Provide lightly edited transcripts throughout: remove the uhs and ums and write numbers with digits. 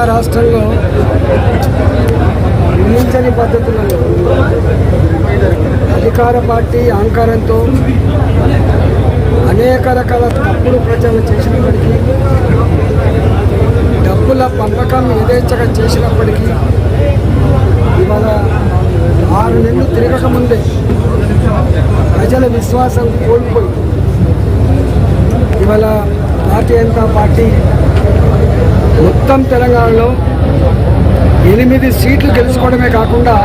రాష్ట్రంలో ఊహించని పద్ధతులలో అధికార పార్టీ అహంకారంతో అనేక రకాల తప్పుడు ప్రచారం చేసినప్పటికీ, డబ్బుల పంపకం యథేచ్ఛగా చేసినప్పటికీ ఇవాళ 6 నెలలు తిరగకముందే ప్రజల విశ్వాసం కోల్పోయి ఇవాళ భారతీయ జనతా పార్టీ మొత్తం తెలంగాణలో 8 సీట్లు గెలుచుకోవడమే కాకుండా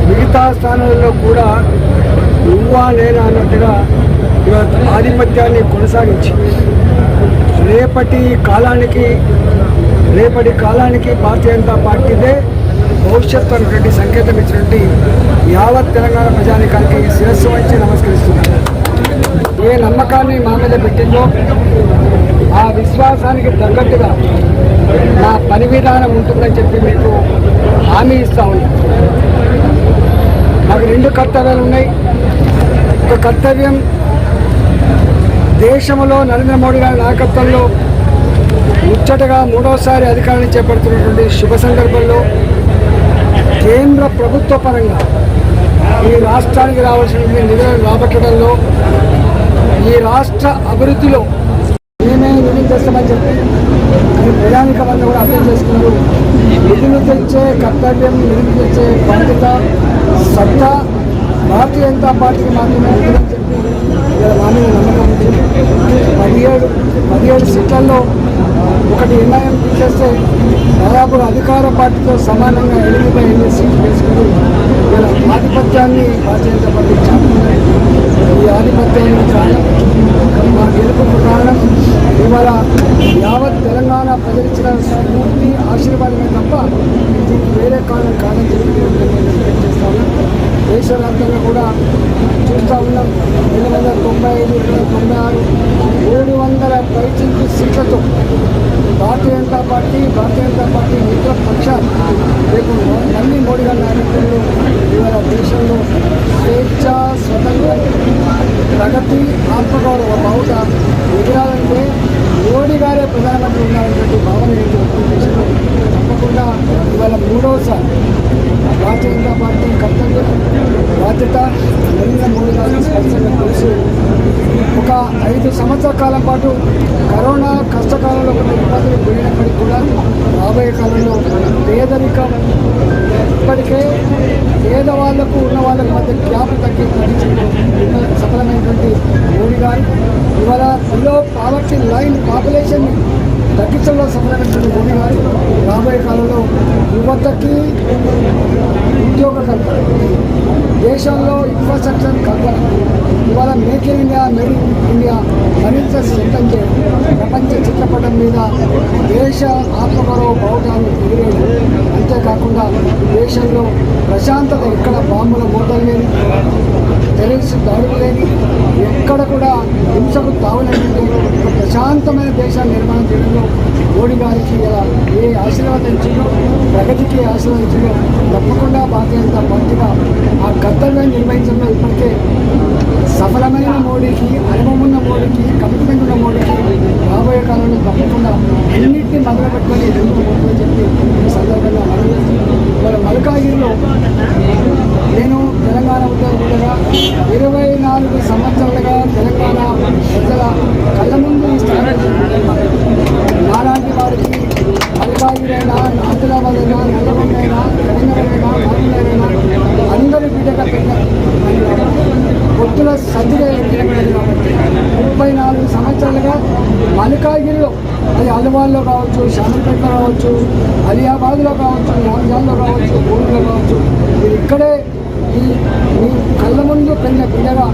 మిగతా స్థానాలలో కూడా నువ్వా నేనా అన్నట్టుగా ఇవాళ ఆధిపత్యాన్ని కొనసాగించి రేపటి కాలానికి భారతీయ జనతా పార్టీదే భవిష్యత్తు అనేటువంటి సంకేతం ఇచ్చినటువంటి యావత్ తెలంగాణ ప్రజానికానికి శిరస్సు వంచి నమస్కరిస్తున్నారు. ఏ నమ్మకాన్ని మా మీద పెట్టిందో ఆ విశ్వాసానికి తగ్గట్టుగా నా పని విధానం ఉంటుందని చెప్పి మీకు హామీ ఇస్తా ఉన్నాను. నాకు 2 కర్తవ్యాలు ఉన్నాయి. ఒక కర్తవ్యం, దేశంలో నరేంద్ర మోడీ గారి నాయకత్వంలో ముచ్చటగా 3వసారి అధికారాన్ని చేపడుతున్నటువంటి శుభ సందర్భంలో కేంద్ర ప్రభుత్వ పరంగా ఈ రాష్ట్రానికి రావాల్సినటువంటి నిధులను రాబట్టడంలో, ఈ రాష్ట్ర అభివృద్ధిలో మేమే నిధులు తెస్తామని చెప్పి ప్రజానికమంతా కూడా అర్థం చేసుకున్నారు. నిధులు తెచ్చే కర్తవ్యం, నిధులు తెచ్చే బాధ్యత, సత్తా భారతీయ జనతా పార్టీకి మాత్రమే ఉంటుందని చెప్పి ఇలా మా మీద నమ్మకం ఉంది. 17 సీట్లలో ఒకటి నిర్ణయం తీసేస్తే దాదాపు అధికార పార్టీతో సమానంగా 8 సీట్లు తీసుకుని ఇలా ఆధిపత్యాన్ని భారతీయ జనతా పార్టీ చాటుకున్నాయి. ఈ ఆధిపత్యానికి కారణం, మా గెలుపుకు కారణం ఇవాళ యావత్ తెలంగాణ ప్రజలిచ్చిన స్ఫూర్తి, ఆశీర్వాదమే తప్ప దీనికి వేరే కారణం కాదని చెప్పి చేస్తా ఉన్నాం. దేశవ్యాప్తంగా కూడా చూస్తూ ఉన్నాం. 295, 296, 300 పైచిలకు సీట్లతో భారతీయ జనతా పార్టీ మిత్ర పక్షాలు రేపు మళ్ళీ మోడీ గారి నాయకత్వంలో ఇవాళ దేశంలో స్వేచ్ఛ, స్వతంత్రం, ప్రగతి, ఆత్మగౌరవ బావుట ఎగరాలంటే మోడీ గారే ప్రధానమంత్రి ఉన్నారనేటువంటి భావన దేశంలో తప్పకుండా ఇవాళ 3వసారి భారతీయ జనతా పార్టీ కర్తవ్యం, బాధ్యత నరేంద్ర మోడీ గారిని స్పష్టంగా తెలుసు. ఒక 5 సంవత్సరాల కాలం పాటు కరోనా కష్టకాలంలో కొన్ని ఇబ్బందులు పోయినప్పటికీ కూడా రాబోయే కాలంలో పేదరికం, ఇప్పటికే పేదవాళ్లకు ఉన్న వాళ్ళకి మధ్య గ్యాప్ తగ్గించడంలో సఫలమైనటువంటి మోడీ గారు ఇవాళ బిలో పావర్టీ లైన్ పాపులేషన్ తగ్గించడంలో సఫలమైనటువంటి మోడీ గారు రాబోయే కాలంలో యువతకి ఉద్యోగ కల్పన, దేశంలో ఇన్ఫ్రాస్ట్రక్చర్ కల్పన, ఇవాళ make in India, made in India మరింత సిద్ధం చేయడం, ప్రపంచ చిత్రపటం మీద దేశ ఆత్మగౌరవ బావుటాన్ని ఎగిరేయడం, అంతేకాకుండా దేశంలో ప్రశాంతత, ఎక్కడ బాంబుల మోతలు లేని, టెర్రరిస్ట్ దాడులు లేని, ఎక్కడ కూడా హింసకు తావులేని ఒక ప్రశాంతమైన దేశాన్ని నిర్మాణం చేయడంలో మోడీ గారికి ఏ ఆశీర్వాదం ఇచ్చిందో, ప్రగతికి ఆశీర్వదించిందో తప్పకుండా భారతీయ జనతా పార్టీగా ఆ కర్తవ్యాన్ని నిర్వహించడంలో ఇప్పటికే సఫలమైన మోడీకి, అనుభవం ఉన్న మోడీకి, కమిట్మెంట్ ఉన్న మోడీకి రాబోయే కాలంలో తప్పకుండా అన్నింటినీ మొదలు పెట్టుకొని ఎదుర్కోబోతుందని చెప్పి ఈ సందర్భంగా మన మల్కాగిరిలో నేను తెలంగాణ ఉద్యోగులుగా 24 సంవత్సరాలుగా తెలంగాణ ప్రజల కళ్ళ ముందు ఈ స్థానం నాలాంటి వారికి మల్కాగిరైనా, ఆదిలాబాద్ అయినా, నల్లగొండ అయినా, కరీంనగర్ అయినా, అందరూ బిడ్డగా పెట్టిన పొత్తుల సద్దుగా కాబట్టి 34 సంవత్సరాలుగా మల్కాగిరిలో, అది అలవాల్లో కావచ్చు, శాంతిపేటలో కావచ్చు, అలియాబాద్లో కావచ్చు, రంజాన్లో కావచ్చు, గోడులో కావచ్చు, మీరు ఇక్కడే మీ కళ్ళ ముందు బిడ్డగా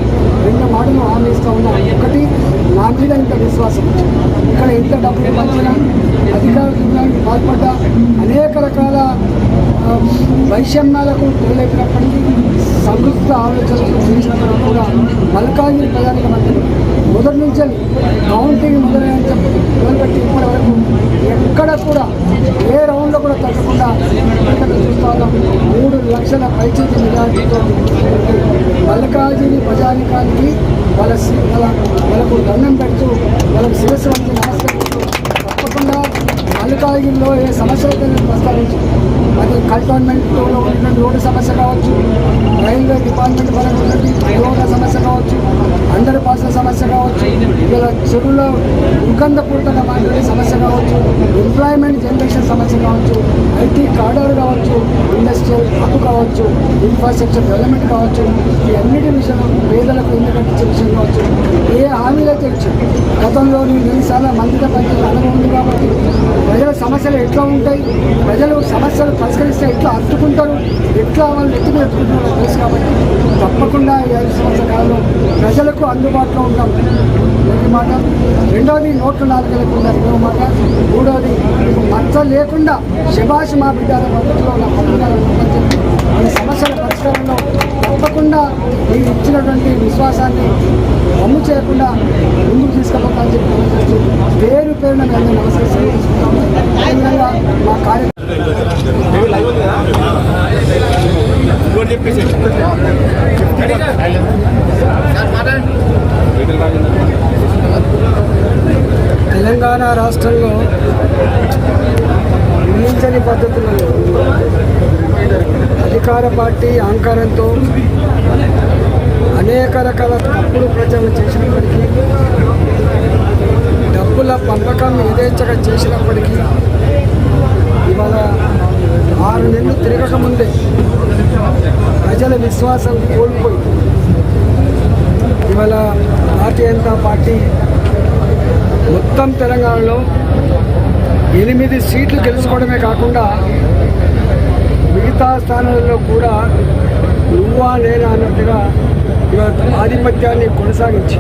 2 మాటలు హామీ ఇస్తూ ఉన్నా. ఒకటి, నా మీద ఇంత విశ్వాసం, ఇక్కడ ఎంత డబ్బులు పంచినా, అధికార దుర్గానికి పాల్పడ్డా, అనేక రకాల వైషమ్యాలకు తొలగినప్పటికీ సంతృప్త ఆలోచనలు చేసినప్పుడు కూడా మల్కాగిరి ప్రధానిక మంత్రి మొదటి నుంచి కౌంటింగ్ మొదలుపెట్టి ఇప్పటి వరకు ఎక్కడ కూడా ఏ రౌండ్లో కూడా తగ్గకుండా చూస్తూ ఉన్నాం. 3 లక్షల పైచికి మెజార్టీతో మల్కాజిగిరి ప్రజానికానికి వాళ్ళకు దండం పెడుతూ వాళ్ళకు శిరస్సు వంటి నమస్కరిస్తూ తప్పకుండా మల్లికార్జునలో ఏ సమస్యలైతే నేను ప్రస్తావించాను, అది కంటోన్మెంట్లో ఉన్నటువంటి రోడ్డు సమస్య కావచ్చు, రైల్వే డిపార్ట్మెంట్ పరంగా ఉన్నటువంటి రోడ్ల సమస్య కావచ్చు, అండర్ పాస్ల సమస్య కావచ్చు, ఇలా చెరువులో దుర్గంధపూరితంగా మాట్లాడే సమస్య కావచ్చు, ఎంప్లాయ్మెంట్ జనరేషన్ సమస్య కావచ్చు, ఐటీ కార్డర్ కావచ్చు, ఇండస్ట్రియల్ హబ్ కావచ్చు, ఇన్ఫ్రాస్ట్రక్చర్ డెవలప్మెంట్ కావచ్చు, ఈ అన్నిటి విషయంలో పేదలకు ఇల్లు కట్టించే విషయం కావచ్చు, ఏ హామీలు అయితే ఇచ్చారు గతంలో నేను ఎన్నిసార్లు మంత్రిగా పనిచేసిన అనుభవం ఉంది కాబట్టి ప్రజల సమస్యలు ఎట్లా ఉంటాయి, ప్రజలు సమస్యలు పరిష్కరిస్తే ఎట్లా అట్టుకుంటారు, ఎట్లా వాళ్ళు ఎత్తుకు ఎత్తుకుంటారో తెలుసు కాబట్టి తప్పకుండా ఈ 5 సంవత్సరాల కాలంలో ప్రజలకు అందుబాటులో ఉంటాం. ఒక మాట. రెండవది నోట్లు 4 లేకుండా రెండవ మాట. మూడవది మచ్చ లేకుండా శభాష్ మా బిడ్డల పద్ధతిలో నా పద్ధతులు ఈ సమస్యల పరిష్కారంలో తప్పకుండా మీరు ఇచ్చినటువంటి విశ్వాసాన్ని అమ్ము చేయకుండా ముందుకు తీసుకుపోతామని చెప్పి పేరు పేరున మేము నమస్కరిస్తున్నాం. అదేవిధంగా మా తెలంగాణ రాష్ట్రంలో ఊహించని పద్ధతులలో అధికార పార్టీ అహంకారంతో అనేక రకాల తప్పుడు ప్రచారం చేసినప్పటికీ, డబ్బుల పంపకం యథేచ్ఛగా చేసినప్పటికీ ఇవాళ 6 నెలలు తిరగకముందే ప్రజల విశ్వాసం కోల్పోయి ఇవాళ భారతీయ జనతా పార్టీ మొత్తం తెలంగాణలో 8 సీట్లు గెలుచుకోవడమే కాకుండా మిగతా స్థానాలలో కూడా నువ్వా నేనా అన్నట్టుగా ఇవాళ ఆధిపత్యాన్ని కొనసాగించి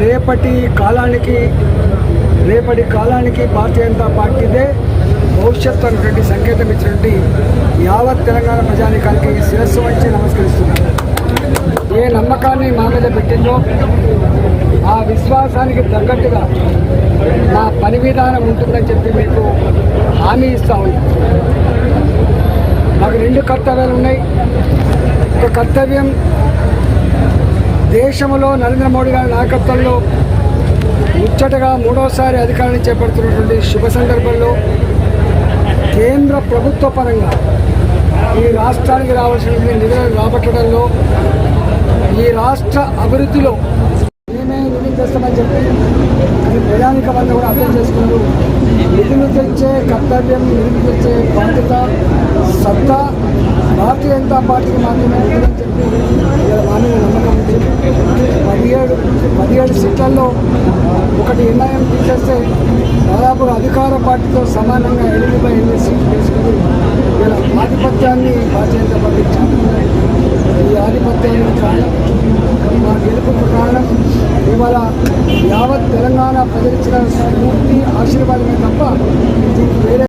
రేపటి కాలానికి భారతీయ జనతా పార్టీదే భవిష్యత్తు అనేటువంటి సంకేతం ఇచ్చినటువంటి యావత్ తెలంగాణ ప్రజానికానికి శిరస్సు వంచి నమస్కరిస్తున్నాను. ఏ నమ్మకాన్ని మా మీద పెట్టిందో ఆ విశ్వాసానికి తగ్గట్టుగా నా పని విధానం ఉంటుందని చెప్పి మీకు హామీ ఇస్తా ఉన్నాను. నాకు 2 కర్తవ్యాలు ఉన్నాయి. ఒక కర్తవ్యం దేశంలో నరేంద్ర మోడీ గారి నాయకత్వంలో ముచ్చటగా 3వసారి అధికారాన్ని చేపడుతున్నటువంటి శుభ సందర్భంలో కేంద్ర ప్రభుత్వ పరంగా ఈ రాష్ట్రానికి రావాల్సినటువంటి నిధులను రాబట్టడంలో, ఈ రాష్ట్ర అభివృద్ధిలో మేమే నిధులు తెస్తామని చెప్పి అది ప్రజానిక వల్ల కూడా అర్థం చేసుకున్నారు. నిధులు తెచ్చే కర్తవ్యం, నిధులు తెచ్చే బాధ్యత, సత్తా భారతీయ జనతా పార్టీకి మాత్రమే ఉంటుందని చెప్పి మా మీద నమ్మకం ఉంది. 17 సీట్లలో ఒకటి నిర్ణయం తీసేస్తే దాదాపు అధికార పార్టీతో సమానంగా 8/8 సీట్లు తీసుకుని ఇలా ఆధిపత్యాన్ని భారతీయ జనతా పార్టీ చాటుకున్నాయి. ఈ ఆధిపత్యానికి కారణం, మా గెలుపుకు కారణం ఇవాళ యావత్ తెలంగాణ ప్రజలిచ్చిన స్ఫూర్తి, ఆశీర్వాదమే తప్ప దీనికి వేరే